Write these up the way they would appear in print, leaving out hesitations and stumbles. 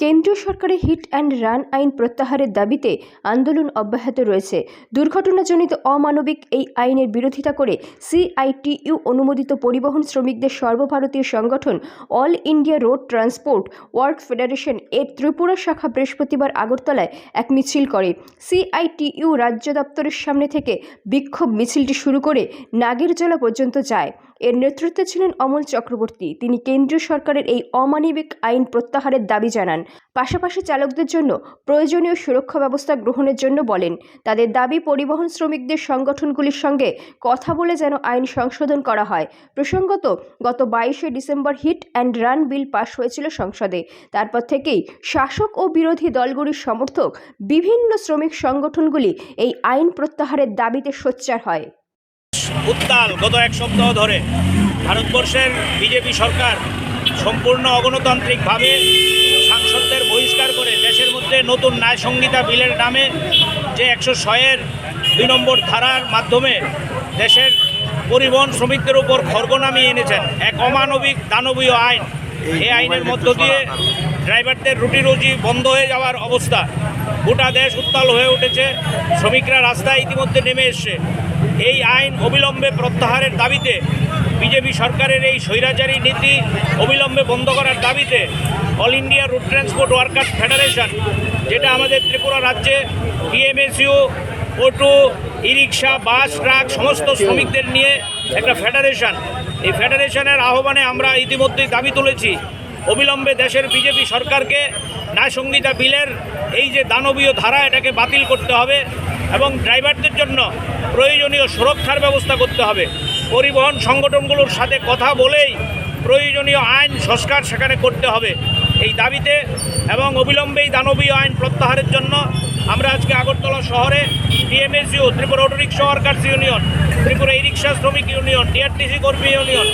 কেন্দ্রীয় সরকারের hit and run আইন প্রত্যাহারের দাবিতে আন্দোলন অব্যাহত রয়েছে। দুর্ঘটনাজনিত অমানবিক এই আইনের বিরোধিতা করে সিআইটিইউ অনুমোদিত পরিবহন শ্রমিকদের সর্বভারতীয় সংগঠন all India road transport work federation এর ত্রিপুরা শাখা বৃহস্পতিবার আগরতলায় এক মিছিল করে। সিআইটিইউ রাজ্য দপ্তরের সামনে থেকে বিক্ষোভ মিছিলটি শুরু করে নাগেরজলা পর্যন্ত যায়। এর নেতৃত্বে ছিলেন অমল চক্রবর্তী। তিনি কেন্দ্রীয় সরকারের এই অমানবিক আইন প্রত্যাহারের দাবি জানান। পাশাপাশি চালকদের জন্য প্রয়োজনীয় সুরক্ষা ব্যবস্থা গ্রহণের জন্য বলেন। তাদের দাবি, পরিবহন শ্রমিকদের সংগঠনগুলির সঙ্গে কথা বলে যেন আইন সংশোধন করা হয়। প্রসঙ্গত, গত 22শে ডিসেম্বর হিট অ্যান্ড রান বিল পাশ হয়েছিল সংসদে। তারপর থেকেই শাসক ও বিরোধী দলগুলির সমর্থক বিভিন্ন শ্রমিক সংগঠনগুলি এই আইন প্রত্যাহারের দাবিতে সোচ্চার হয়। উত্তাল গত এক সপ্তাহ ধরে ভারতবর্ষের বিজেপি সরকার সম্পূর্ণ অগণতান্ত্রিকভাবে সাংসদদের বহিষ্কার করে দেশের মধ্যে নতুন ন্যায় সংহিতা বিলের নামে যে 106-এর 2 নম্বর ধারার মাধ্যমে দেশের পরিবহন শ্রমিকদের উপর খড়গ নামিয়ে এনেছেন এক অমানবিক দানবীয় আইন। এই আইনের মধ্য দিয়ে ড্রাইভারদের রুটি রুজি বন্ধ হয়ে যাওয়ার অবস্থা। গোটা দেশ উত্তাল হয়ে উঠেছে, শ্রমিকরা রাস্তায় ইতিমধ্যে নেমে এসছে। এই আইন অবিলম্বে প্রত্যাহারের দাবিতে, বিজেপি সরকারের এই স্বৈরাচারী নীতি অবিলম্বে বন্ধ করার দাবিতে all India road transport workers federation, যেটা আমাদের ত্রিপুরা রাজ্যে পিএমএসইউ, অটো, ই রিক্সা, বাস, ট্রাক সমস্ত শ্রমিকদের নিয়ে একটা ফেডারেশন। এই ফেডারেশনের আহ্বানে আমরা ইতিমধ্যেই দাবি তুলেছি অবিলম্বে দেশের বিজেপি সরকারকে ন্যায় সংহিতা বিলের এই যে দানবীয় ধারা, এটাকে বাতিল করতে হবে এবং ড্রাইভারদের জন্য প্রয়োজনীয় সুরক্ষার ব্যবস্থা করতে হবে। পরিবহন সংগঠনগুলোর সাথে কথা বলেই প্রয়োজনীয় আইন সংস্কার সেখানে করতে হবে এই দাবিতে, এবং অবিলম্বে এই দানবীয় আইন প্রত্যাহারের জন্য আমরা আজকে আগরতলা শহরে PMSU, Tripura auto rickshaw workers union, Tripura e-rickshaw শ্রমিক ইউনিয়ন, টিআরটিসি কর্মী ইউনিয়ন,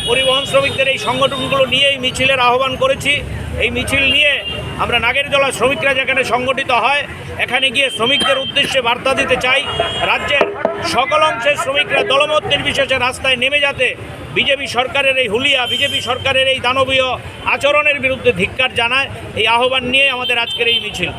পরিবহন শ্রমিকদের এই সংগঠনগুলো নিয়ে এই মিছিলের আহ্বান করেছি। এই মিছিল নিয়ে আমরা নাগেরজলা শ্রমিকরা যেখানে সংগঠিত হয় এখানে গিয়ে শ্রমিকদের উদ্দেশ্যে বার্তা দিতে চাই, রাজ্যের সকল অংশের শ্রমিকরা দলমত নির্বিশেষে রাস্তায় নেমে যাতে বিজেপি সরকারের এই হুলিয়া, বিজেপি সরকারের এই দানবীয় আচরণের বিরুদ্ধে ধিক্কার জানায়। এই আহ্বান নিয়ে আমাদের আজকের এই মিছিল।